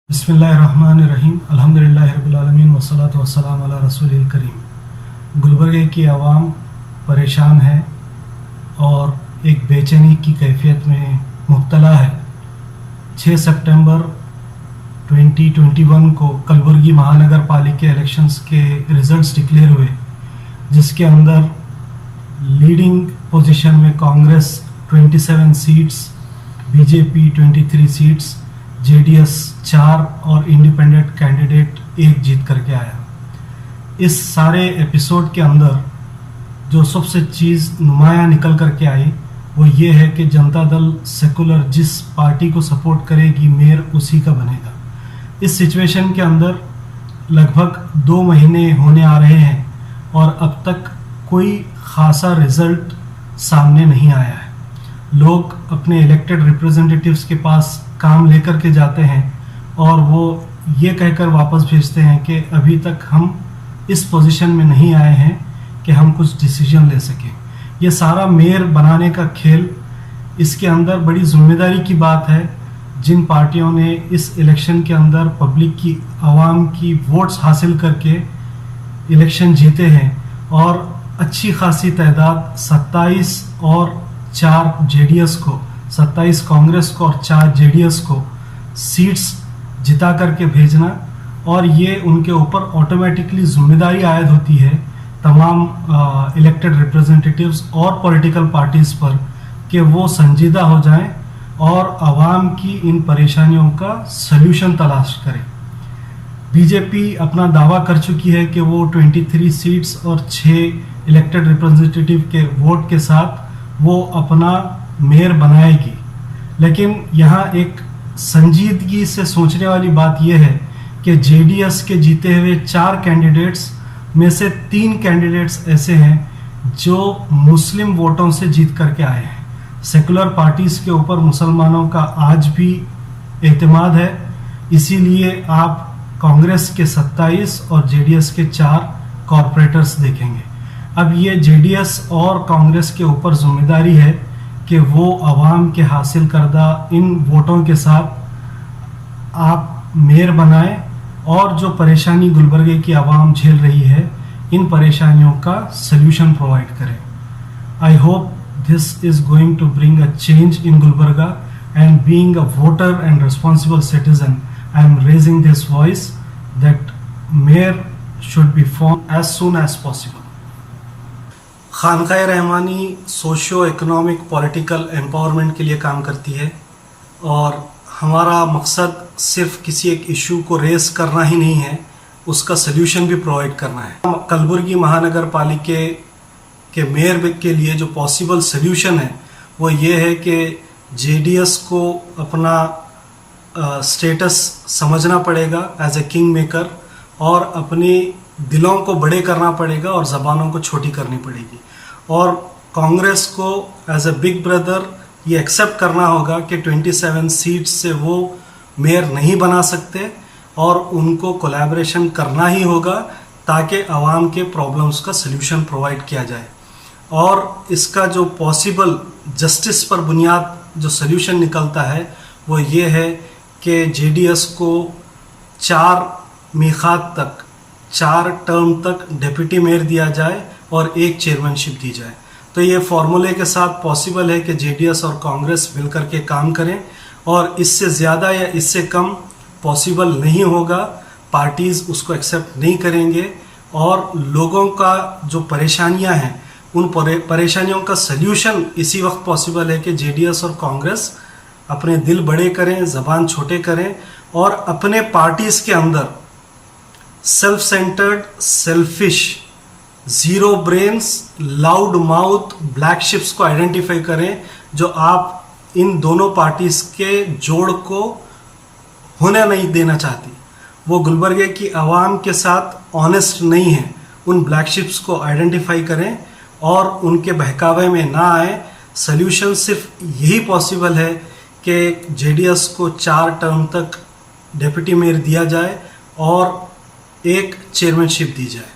बिस्मिल्लाहिर्रहमानिर्रहीम अल्हम्दुलिल्लाहि रब्बिल आलमीन वस्सलातु वस्सलामु अला रसूलिल करीम। गुलबर्गे की आवाम परेशान है और एक बेचैनी की कैफियत में मुब्तला है। 6 सितंबर 2021 को कलबुर्गी महानगर पालिका इलेक्शंस के रिज़ल्ट्स डिक्लेयर हुए, जिसके अंदर लीडिंग पोजीशन में Congress 27 seats, BJP 23 seats, JDS 4 और इंडिपेंडेंट कैंडिडेट 1 जीत करके आया। इस सारे एपिसोड के अंदर जो सबसे चीज़ नुमाया निकल करके आई वो ये है कि जनता दल सेकुलर जिस पार्टी को सपोर्ट करेगी मेयर उसी का बनेगा। इस सिचुएशन के अंदर लगभग 2 महीने होने आ रहे हैं और अब तक कोई खासा रिजल्ट सामने नहीं आया है। लोग अपने इलेक्टेड रिप्रेजेंटेटिव्स के पास काम लेकर के जाते हैं और वो ये कहकर वापस भेजते हैं कि अभी तक हम इस पोजीशन में नहीं आए हैं कि हम कुछ डिसीजन ले सकें। ये सारा मेयर बनाने का खेल, इसके अंदर बड़ी जिम्मेदारी की बात है। जिन पार्टियों ने इस इलेक्शन के अंदर पब्लिक की, आवाम की वोट्स हासिल करके इलेक्शन जीते हैं और अच्छी खासी तादाद 27 और 4 जेडीएस को, 27 कांग्रेस को और 4 जेडीएस को सीट्स जिता करके भेजना, और ये उनके ऊपर ऑटोमेटिकली जिम्मेदारी आयद होती है तमाम इलेक्टेड रिप्रेजेंटेटिव्स और पॉलिटिकल पार्टीज़ पर कि वो संजीदा हो जाएं और आवाम की इन परेशानियों का सल्यूशन तलाश करें। बीजेपी अपना दावा कर चुकी है कि वो 23 सीट्स और 6 इलेक्टेड रिप्रेजेंटेटिव के वोट के साथ वो अपना मेयर बनाएगी, लेकिन यहाँ एक संजीदगी से सोचने वाली बात यह है कि जेडीएस के जीते हुए 4 कैंडिडेट्स में से 3 कैंडिडेट्स ऐसे हैं जो मुस्लिम वोटों से जीत करके आए हैं। सेकुलर पार्टीज़ के ऊपर मुसलमानों का आज भी एतमाद है, इसीलिए आप कांग्रेस के 27 और जेडीएस के 4 कॉरपोरेटर्स देखेंगे। अब ये जेडीएस और कांग्रेस के ऊपर जिम्मेदारी है कि वो आवाम के हासिल करदा इन वोटों के साथ आप मेयर बनाएं और जो परेशानी गुलबर्गे की आवाम झेल रही है इन परेशानियों का सल्यूशन प्रोवाइड करें। I hope this is going to bring a change in Gulbarga, and being a voter and responsible citizen I am raising this voice that mayor should be form as soon as possible. खानकाए Rahmani socio economic political empowerment के लिए काम करती है और हमारा मकसद सिर्फ किसी एक इशू को रेस करना ही नहीं है, उसका सल्यूशन भी प्रोवाइड करना है। कलबुर्गी महानगर पालिका के मेयर के लिए जो पॉसिबल सल्यूशन है वो ये है कि जेडीएस को अपना स्टेटस समझना पड़ेगा एज ए किंग मेकर और अपनी दिलों को बड़े करना पड़ेगा और ज़बानों को छोटी करनी पड़ेगी, और कांग्रेस को एज ए बिग ब्रदर ये एक्सेप्ट करना होगा कि 27 सीट्स से वो मेयर नहीं बना सकते और उनको कोलैबोरेशन करना ही होगा ताकि आवाम के प्रॉब्लम्स का सल्यूशन प्रोवाइड किया जाए। और इसका जो पॉसिबल जस्टिस पर बुनियाद जो सल्यूशन निकलता है वो ये है कि जेडीएस को 4 मीक़ात तक, 4 टर्म तक डिप्टी मेयर दिया जाए और 1 चेयरमैनशिप दी जाए। तो ये फॉर्मूले के साथ पॉसिबल है कि जेडीएस और कांग्रेस मिलकर के काम करें, और इससे ज़्यादा या इससे कम पॉसिबल नहीं होगा। पार्टीज़ उसको एक्सेप्ट नहीं करेंगे और लोगों का जो परेशानियां हैं उन परेशानियों का सल्यूशन इसी वक्त पॉसिबल है कि जेडीएस और कांग्रेस अपने दिल बड़े करें, ज़बान छोटे करें और अपने पार्टीज़ के अंदर self centred, selfish, zero brains, loud mouth black ships को आइडेंटिफाई करें जो आप इन दोनों पार्टीज़ के जोड़ को होने नहीं देना चाहती। वो गुलबर्गे की आवाम के साथ ऑनेस्ट नहीं है। उन ब्लैक शिप्स को आइडेंटिफाई करें और उनके बहकावे में ना आए। सल्यूशन सिर्फ यही पॉसिबल है कि जेडीएस को 4 टर्म तक डिप्टी मेयर दिया जाए और 1 चेयरमैनशिप दी जाए।